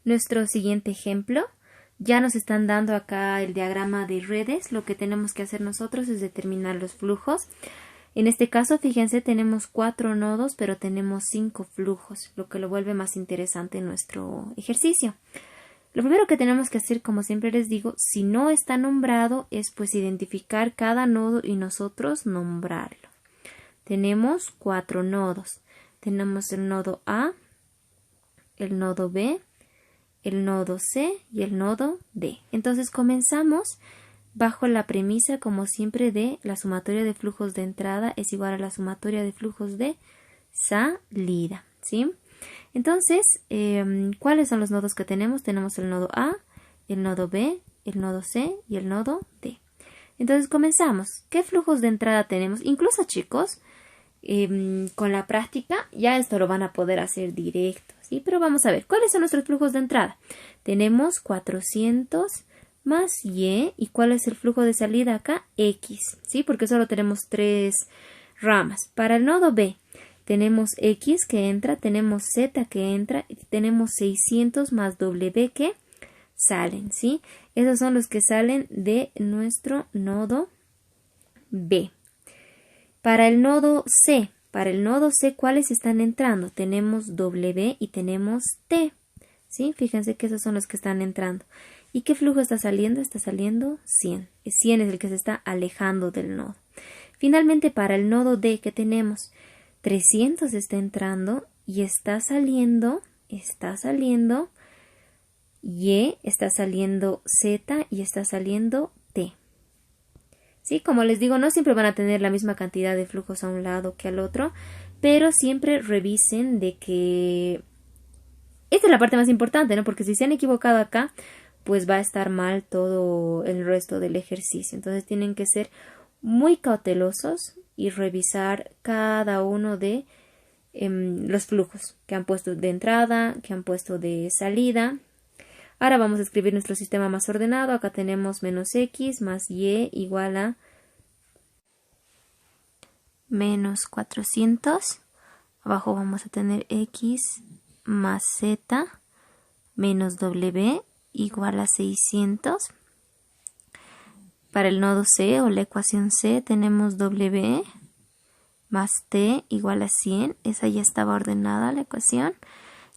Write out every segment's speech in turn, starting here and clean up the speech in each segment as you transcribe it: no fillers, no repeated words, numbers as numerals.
nuestro siguiente ejemplo. Ya nos están dando acá el diagrama de redes. Lo que tenemos que hacer nosotros es determinar los flujos. En este caso, fíjense, tenemos 4 nodos, pero tenemos 5 flujos, lo que lo vuelve más interesante en nuestro ejercicio. Lo primero que tenemos que hacer, como siempre les digo, si no está nombrado, es pues identificar cada nodo y nosotros nombrarlo. Tenemos 4 nodos. Tenemos el nodo A, el nodo B, el nodo C y el nodo D. Entonces comenzamos bajo la premisa, como siempre, de la sumatoria de flujos de entrada es igual a la sumatoria de flujos de salida, ¿sí? Entonces, ¿cuáles son los nodos que tenemos? Tenemos el nodo A, el nodo B, el nodo C y el nodo D. Entonces comenzamos. ¿Qué flujos de entrada tenemos? Incluso, chicos, con la práctica ya esto lo van a poder hacer directo, ¿sí? Pero vamos a ver, ¿cuáles son nuestros flujos de entrada? Tenemos 400 más Y, ¿y cuál es el flujo de salida acá? X, ¿sí? Porque solo tenemos 3 ramas. Para el nodo B tenemos X que entra, tenemos Z que entra y tenemos 600 más W que salen, ¿sí? Esos son los que salen de nuestro nodo B. Para el nodo C, ¿cuáles están entrando? Tenemos W y tenemos T, ¿sí? Fíjense que esos son los que están entrando. ¿Y qué flujo está saliendo? Está saliendo 100. 100 es el que se está alejando del nodo. Finalmente, para el nodo D, ¿qué tenemos? 300 está entrando y está saliendo Y, está saliendo Z y está saliendo T. ¿Sí? Como les digo, no siempre van a tener la misma cantidad de flujos a un lado que al otro, pero siempre revisen de que esta es la parte más importante, ¿no? Porque si se han equivocado acá, pues va a estar mal todo el resto del ejercicio. Entonces tienen que ser muy cautelosos y revisar cada uno de los flujos que han puesto de entrada, que han puesto de salida. Ahora vamos a escribir nuestro sistema más ordenado. Acá tenemos menos X más Y igual a menos 400. Abajo vamos a tener X más Z menos W igual a 600. Para el nodo C o la ecuación C tenemos W más T igual a 100. Esa ya estaba ordenada la ecuación.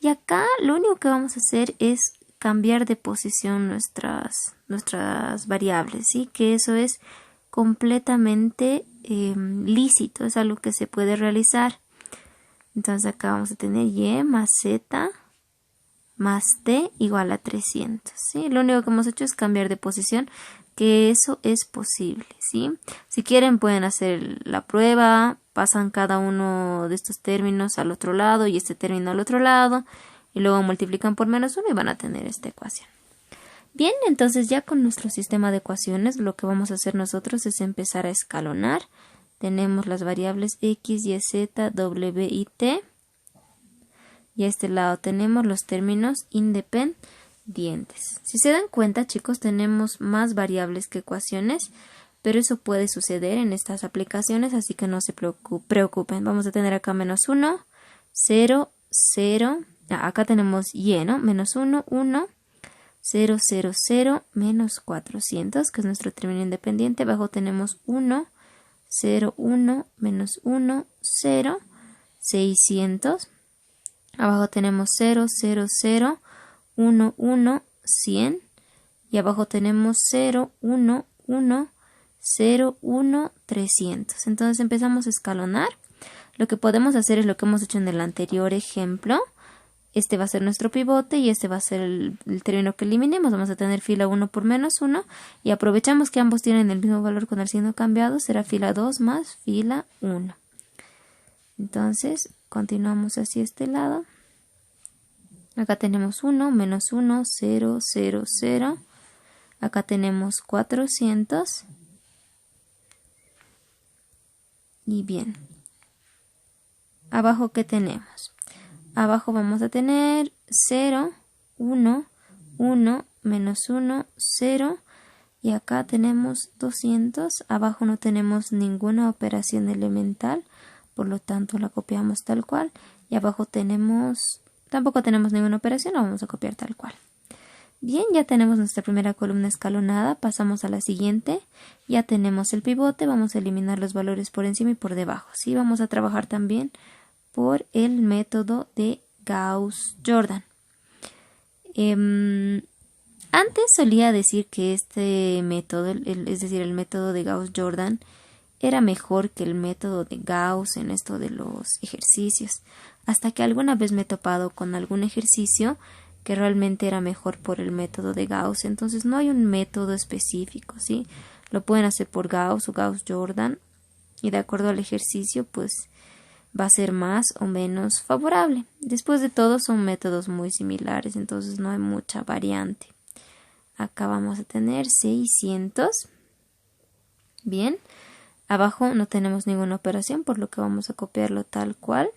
Y acá lo único que vamos a hacer es cambiar de posición nuestras variables, ¿sí? Que eso es completamente lícito, es algo que se puede realizar. Entonces acá vamos a tener Y más Z más T igual a 300, ¿sí? Lo único que hemos hecho es cambiar de posición, que eso es posible, ¿sí? Si quieren pueden hacer la prueba, pasan cada uno de estos términos al otro lado y este término al otro lado, y luego multiplican por menos 1 y van a tener esta ecuación. Bien, entonces ya con nuestro sistema de ecuaciones lo que vamos a hacer nosotros es empezar a escalonar. Tenemos las variables X, Y, Z, W y T. Y a este lado tenemos los términos independientes. Si se dan cuenta, chicos, tenemos más variables que ecuaciones, pero eso puede suceder en estas aplicaciones, así que no se preocupen. Vamos a tener acá menos 1, 0, 0. Acá tenemos Y, ¿no? Menos 1, 1, 0, 0, 0, menos 400, que es nuestro término independiente. Abajo tenemos 1, 0, 1, menos 1, 0, 600. Abajo tenemos 0, 0, 0, 1, 1, 100. Y abajo tenemos 0, 1, 1, 0, 1, 300. Entonces empezamos a escalonar. Lo que podemos hacer es lo que hemos hecho en el anterior ejemplo. Este va a ser nuestro pivote y este va a ser el término que eliminemos. Vamos a tener fila 1 por menos 1 y aprovechamos que ambos tienen el mismo valor con el signo cambiado. Será fila 2 más fila 1. Entonces continuamos hacia este lado. Acá tenemos 1, menos 1, 0, 0, 0. Acá tenemos 400. Y bien. Abajo, ¿qué tenemos? Abajo vamos a tener 0, 1, 1, menos 1, 0. Y acá tenemos 200. Abajo no tenemos ninguna operación elemental, por lo tanto la copiamos tal cual. Y abajo tenemos Tampoco tenemos ninguna operación, lo vamos a copiar tal cual. Bien, ya tenemos nuestra primera columna escalonada, pasamos a la siguiente, ya tenemos el pivote, vamos a eliminar los valores por encima y por debajo, ¿sí? Vamos a trabajar también por el método de Gauss-Jordan. Antes solía decir que este método, es decir, el método de Gauss-Jordan, era mejor que el método de Gauss en esto de los ejercicios, hasta que alguna vez me he topado con algún ejercicio que realmente era mejor por el método de Gauss. Entonces no hay un método específico, ¿sí? Lo pueden hacer por Gauss o Gauss-Jordan y de acuerdo al ejercicio pues va a ser más o menos favorable. Después de todo son métodos muy similares, entonces no hay mucha variante. Acá vamos a tener 600. Bien, abajo no tenemos ninguna operación, por lo que vamos a copiarlo tal cual.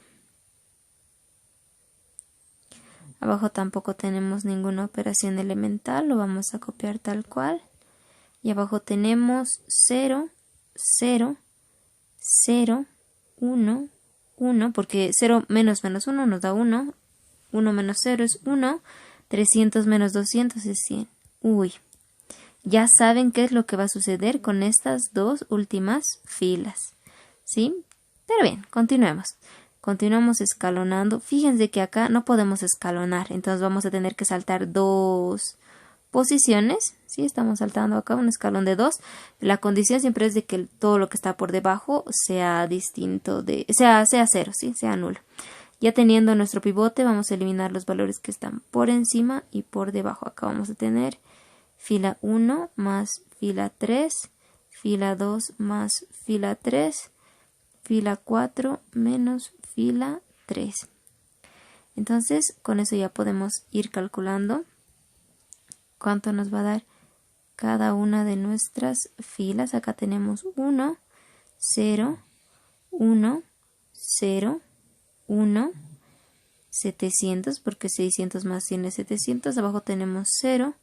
Abajo tampoco tenemos ninguna operación elemental, lo vamos a copiar tal cual. Y abajo tenemos 0, 0, 0, 1, 1, porque 0 menos 1 nos da 1, 1 menos 0 es 1, 300 menos 200 es 100. Uy, ya saben qué es lo que va a suceder con estas dos últimas filas, ¿sí? Pero bien, continuemos. Continuamos escalonando. Fíjense que acá no podemos escalonar, entonces vamos a tener que saltar dos posiciones, ¿sí? Estamos saltando acá un escalón de 2. La condición siempre es de que todo lo que está por debajo sea distinto sea 0, ¿sí? Sea nulo. Ya teniendo nuestro pivote, vamos a eliminar los valores que están por encima y por debajo. Acá vamos a tener fila 1 más fila 3, fila 2 más fila 3, fila 4 menos fila 3. Entonces, con eso ya podemos ir calculando cuánto nos va a dar cada una de nuestras filas. Acá tenemos 1, 0, 1, 0, 1, 700, porque 600 más 100 es 700. Abajo tenemos 0,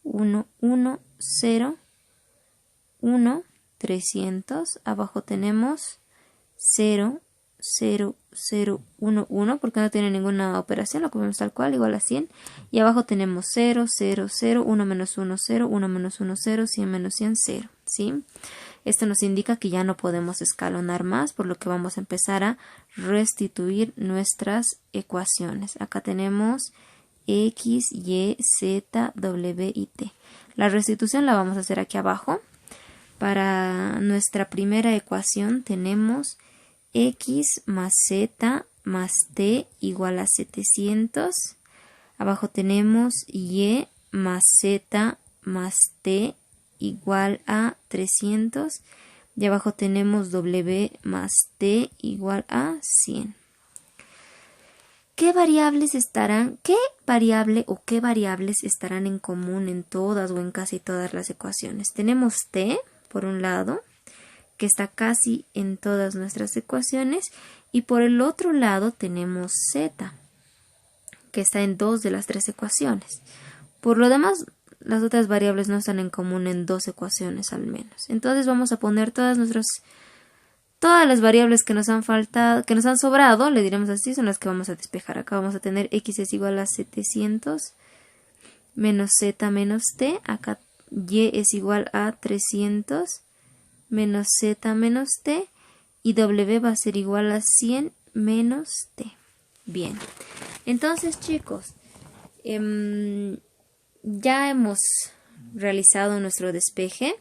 1, 1, 0, 1, 300. Abajo tenemos 0, 0, 0, 1, 1, porque no tiene ninguna operación, lo copiamos tal cual, igual a 100. Y abajo tenemos 0, 0, 0, 1 menos 1, 0, 1 menos 1, 0, 100 menos 100, 0, ¿sí? Esto nos indica que ya no podemos escalonar más, por lo que vamos a empezar a restituir nuestras ecuaciones. Acá tenemos X, Y, Z, W y T. La restitución la vamos a hacer aquí abajo. Para nuestra primera ecuación tenemos X más Z más T igual a 700. Abajo tenemos Y más Z más T igual a 300. Y abajo tenemos W más T igual a 100. ¿Qué variables o qué variables estarán en común en todas o en casi todas las ecuaciones? Tenemos T, por un lado, que está casi en todas nuestras ecuaciones, y por el otro lado tenemos Z, que está en 2 de las 3 ecuaciones. Por lo demás, las otras variables no están en común en 2 ecuaciones al menos. Entonces vamos a poner todas las variables que nos han faltado, que nos han sobrado, le diremos así, son las que vamos a despejar. Acá vamos a tener X es igual a 700 menos Z menos T. Acá Y es igual a 300 menos Z menos T. Y W va a ser igual a 100 menos T. Bien. Entonces, chicos, ya hemos realizado nuestro despeje.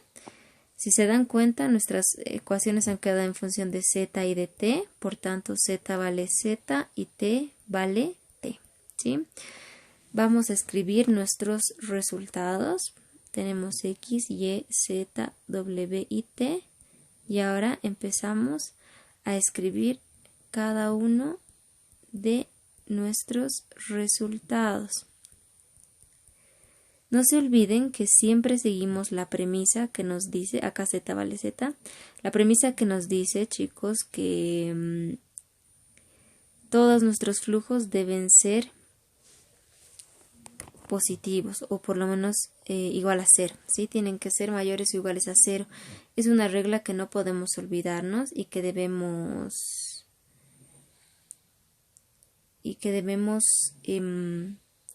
Si se dan cuenta, nuestras ecuaciones han quedado en función de Z y de T, por tanto Z vale Z y T vale T, ¿sí? Vamos a escribir nuestros resultados. Tenemos X, Y, Z, W y T. Y ahora empezamos a escribir cada uno de nuestros resultados. No se olviden que siempre seguimos la premisa que nos dice, acá Z vale Z, la premisa que nos dice, chicos, que todos nuestros flujos deben ser positivos o por lo menos igual a 0, ¿sí? Tienen que ser mayores o iguales a 0. Es una regla que no podemos olvidarnos y que debemos y que debemos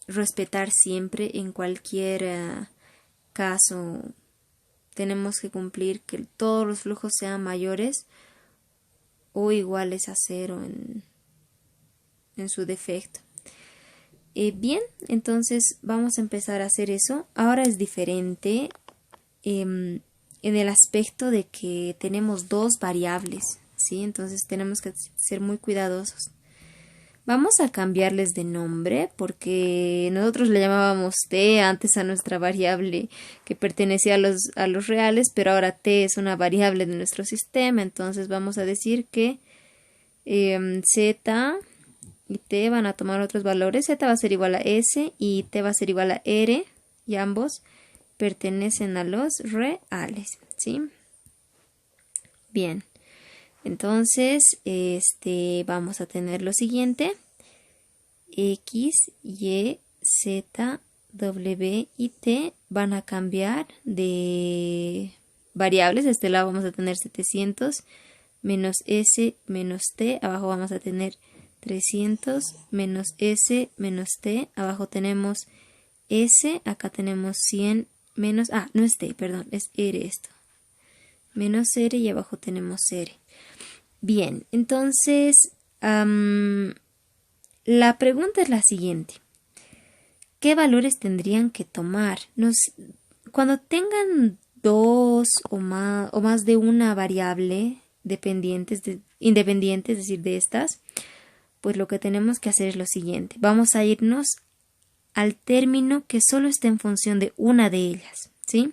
respetar siempre en cualquier caso. Tenemos que cumplir que todos los flujos sean mayores o iguales a 0 en su defecto. Bien, entonces vamos a empezar a hacer eso. Ahora es diferente en el aspecto de que tenemos dos variables, ¿sí? Entonces tenemos que ser muy cuidadosos. Vamos a cambiarles de nombre porque nosotros le llamábamos t antes a nuestra variable que pertenecía a los reales, pero ahora t es una variable de nuestro sistema. Entonces vamos a decir que z y t van a tomar otros valores. Z va a ser igual a s y t va a ser igual a r, y ambos pertenecen a los reales, ¿sí? Bien. Entonces, vamos a tener lo siguiente: X, Y, Z, W y T van a cambiar de variables. De este lado vamos a tener 700 menos S menos T. Abajo vamos a tener 300 menos S menos T. Abajo tenemos S. Acá tenemos 100 menos... no es T, perdón, es R esto. Menos R y abajo tenemos R. Bien, entonces la pregunta es la siguiente: ¿qué valores tendrían que tomar? Cuando tengan dos o más de una variable independiente, es decir, de estas, pues lo que tenemos que hacer es lo siguiente: vamos a irnos al término que solo está en función de una de ellas, ¿sí?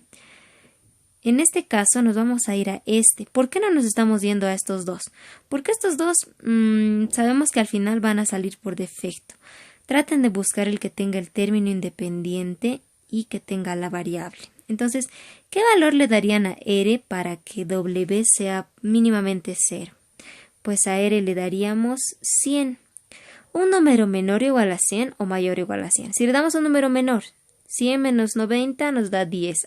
En este caso nos vamos a ir a este. ¿Por qué no nos estamos yendo a estos dos? Porque estos dos sabemos que al final van a salir por defecto. Traten de buscar el que tenga el término independiente y que tenga la variable. Entonces, ¿qué valor le darían a R para que W sea mínimamente 0? Pues a R le daríamos 100. Un número menor o igual a 100 o mayor o igual a 100. Si le damos un número menor, 100 menos 90 nos da 10.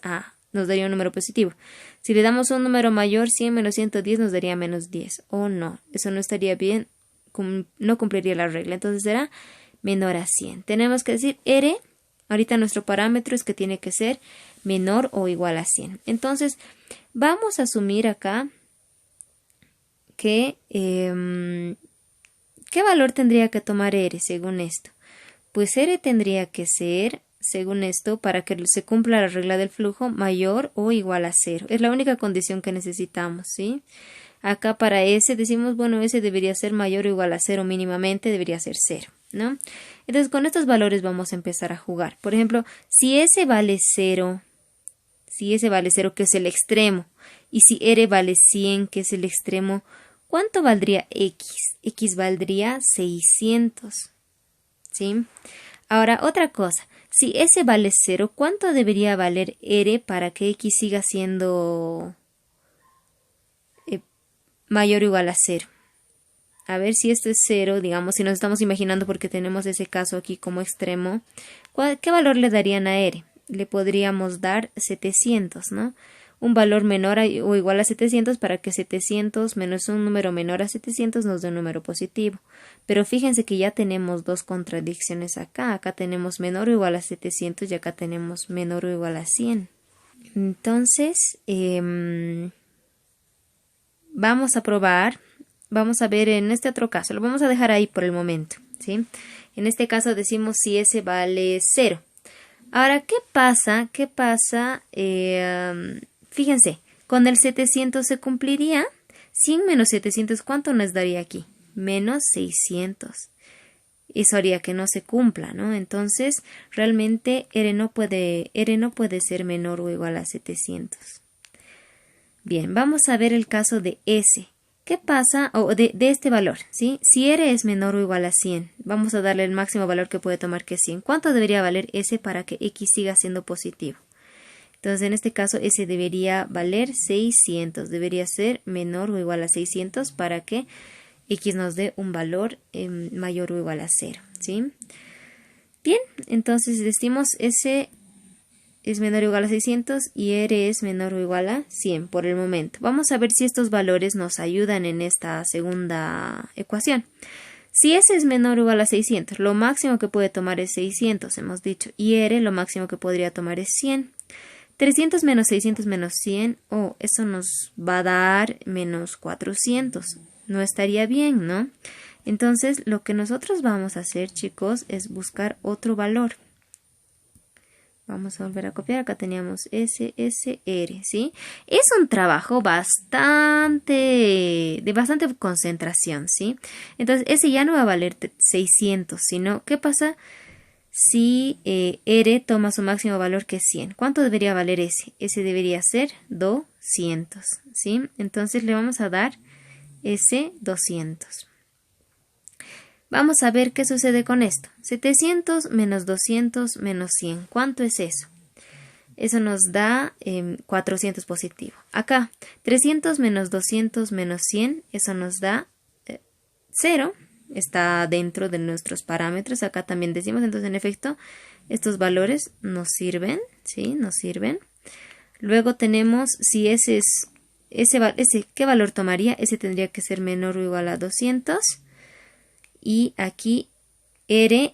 Nos daría un número positivo. Si le damos un número mayor, 100 menos 110 nos daría menos 10. O no, eso no estaría bien, no cumpliría la regla. Entonces será menor a 100. Tenemos que decir R, ahorita nuestro parámetro es que tiene que ser menor o igual a 100. Entonces vamos a asumir acá que ¿qué valor tendría que tomar R según esto? Pues R tendría que ser, según esto, para que se cumpla la regla del flujo, mayor o igual a 0. Es la única condición que necesitamos, ¿sí? Acá para S decimos, bueno, S debería ser mayor o igual a 0 mínimamente, debería ser 0, ¿no? Entonces con estos valores vamos a empezar a jugar. Por ejemplo, si S vale 0, que es el extremo, y si R vale 100, que es el extremo, ¿cuánto valdría X? X valdría 600, ¿sí? Ahora, otra cosa. Si S vale 0, ¿cuánto debería valer R para que X siga siendo mayor o igual a 0? A ver, si esto es 0, digamos, si nos estamos imaginando porque tenemos ese caso aquí como extremo, ¿qué valor le darían a R? Le podríamos dar 700, ¿no? Un valor menor o igual a 700 para que 700 menos un número menor a 700 nos dé un número positivo. Pero fíjense que ya tenemos dos contradicciones acá. Acá tenemos menor o igual a 700 y acá tenemos menor o igual a 100. Entonces, vamos a probar. Vamos a ver en este otro caso. Lo vamos a dejar ahí por el momento, ¿sí? En este caso decimos si S vale 0. Ahora, ¿qué pasa? Fíjense, con el 700 se cumpliría. 100 menos 700, ¿cuánto nos daría aquí? Menos 600. Eso haría que no se cumpla, ¿no? Entonces, realmente R no puede ser menor o igual a 700. Bien, vamos a ver el caso de S. ¿Qué pasa? De este valor, ¿sí? Si R es menor o igual a 100, vamos a darle el máximo valor que puede tomar, que es 100. ¿Cuánto debería valer S para que X siga siendo positivo? Entonces, en este caso, S debería valer 600. Debería ser menor o igual a 600 para que X nos dé un valor mayor o igual a 0, ¿sí? Bien, entonces decimos S es menor o igual a 600 y R es menor o igual a 100 por el momento. Vamos a ver si estos valores nos ayudan en esta segunda ecuación. Si S es menor o igual a 600, lo máximo que puede tomar es 600, hemos dicho, y R lo máximo que podría tomar es 100. 300 menos 600 menos 100, eso nos va a dar menos 400. No estaría bien, ¿no? Entonces, lo que nosotros vamos a hacer, chicos, es buscar otro valor. Vamos a volver a copiar. Acá teníamos S, S, R, ¿sí? Es un trabajo de bastante concentración, ¿sí? Entonces, S ya no va a valer 600, sino, ¿qué pasa si R toma su máximo valor que es 100? ¿Cuánto debería valer S? S debería ser 200, ¿sí? Entonces, le vamos a dar S 200. Vamos a ver qué sucede con esto. 700 menos 200 menos 100. ¿Cuánto es eso? Eso nos da 400 positivo. Acá, 300 menos 200 menos 100. Eso nos da 0. Está dentro de nuestros parámetros. Acá también decimos, entonces en efecto, estos valores nos sirven. ¿Sí? Nos sirven. Luego tenemos, si ese es, ¿qué valor tomaría? Ese tendría que ser menor o igual a 200. Y aquí R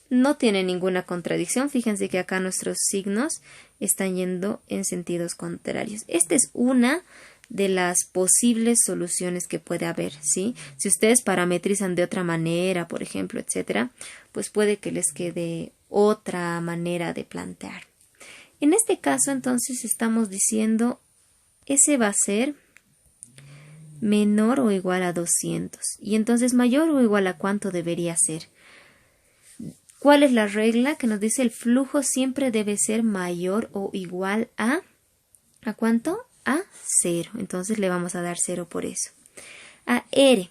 no tiene ninguna contradicción. Fíjense que acá nuestros signos están yendo en sentidos contrarios. Esta es una de las posibles soluciones que puede haber, ¿sí? Si ustedes parametrizan de otra manera, por ejemplo, etcétera, pues puede que les quede otra manera de plantear. En este caso, entonces, estamos diciendo ese va a ser menor o igual a 200. Y entonces mayor o igual a cuánto debería ser. ¿Cuál es la regla que nos dice el flujo siempre debe ser mayor o igual a cuánto? A 0. Entonces le vamos a dar 0 por eso. A R.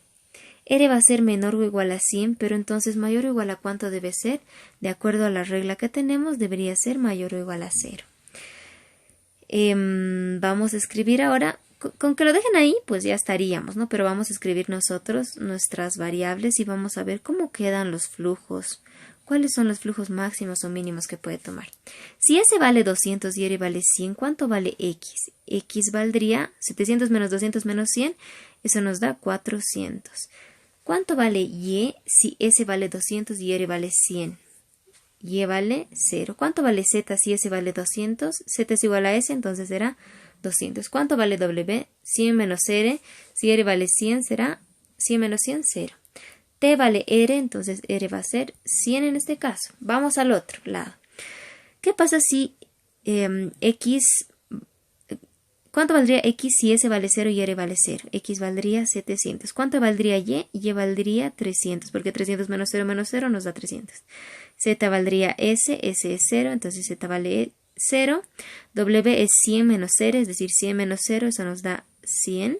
R va a ser menor o igual a 100, pero entonces mayor o igual a cuánto debe ser. De acuerdo a la regla que tenemos, debería ser mayor o igual a 0. Vamos a escribir ahora. Con que lo dejen ahí, pues ya estaríamos, ¿no? Pero vamos a escribir nosotros nuestras variables y vamos a ver cómo quedan los flujos. ¿Cuáles son los flujos máximos o mínimos que puede tomar? Si S vale 200 y R vale 100, ¿cuánto vale X? X valdría 700 menos 200 menos 100, eso nos da 400. ¿Cuánto vale Y si S vale 200 y R vale 100? Y vale 0. ¿Cuánto vale Z si S vale 200? Z es igual a S, entonces será 200. ¿Cuánto vale W? 100 menos R. Si R vale 100, será 100 menos 100, 0. T vale R, entonces R va a ser 100 en este caso. Vamos al otro lado. ¿Qué pasa si X... ¿Cuánto valdría X si S vale 0 y R vale 0? X valdría 700. ¿Cuánto valdría Y? Y valdría 300, porque 300 menos 0 nos da 300. Z valdría S, S es 0, entonces Z vale 0. W es 100 menos R, es decir, 100 menos 0, eso nos da 100.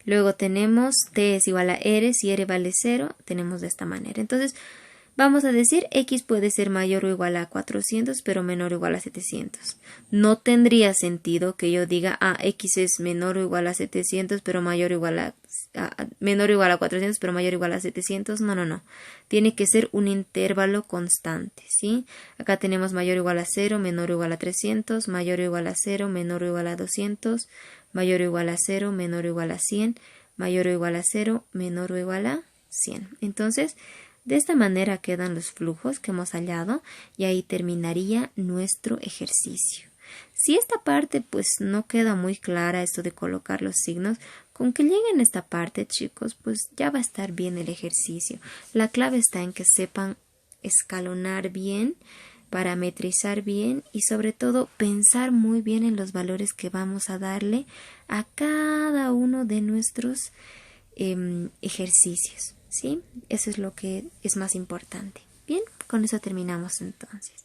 Luego tenemos T es igual a R, si R vale 0, tenemos de esta manera. Entonces, vamos a decir X puede ser mayor o igual a 400, pero menor o igual a 700. No tendría sentido que yo diga, X es menor o igual a 700, pero mayor o igual a menor o igual a 400, pero mayor o igual a 700. No. Tiene que ser un intervalo constante, ¿sí? Acá tenemos mayor o igual a 0, menor o igual a 300, mayor o igual a 0, menor o igual a 200, mayor o igual a 0, menor o igual a 100, mayor o igual a 0, menor o igual a 100. Entonces, de esta manera quedan los flujos que hemos hallado y ahí terminaría nuestro ejercicio. Si esta parte pues no queda muy clara, esto de colocar los signos, con que lleguen a esta parte, chicos, pues ya va a estar bien el ejercicio. La clave está en que sepan escalonar bien, parametrizar bien y sobre todo pensar muy bien en los valores que vamos a darle a cada uno de nuestros ejercicios, ¿sí? Eso es lo que es más importante. Bien, con eso terminamos entonces.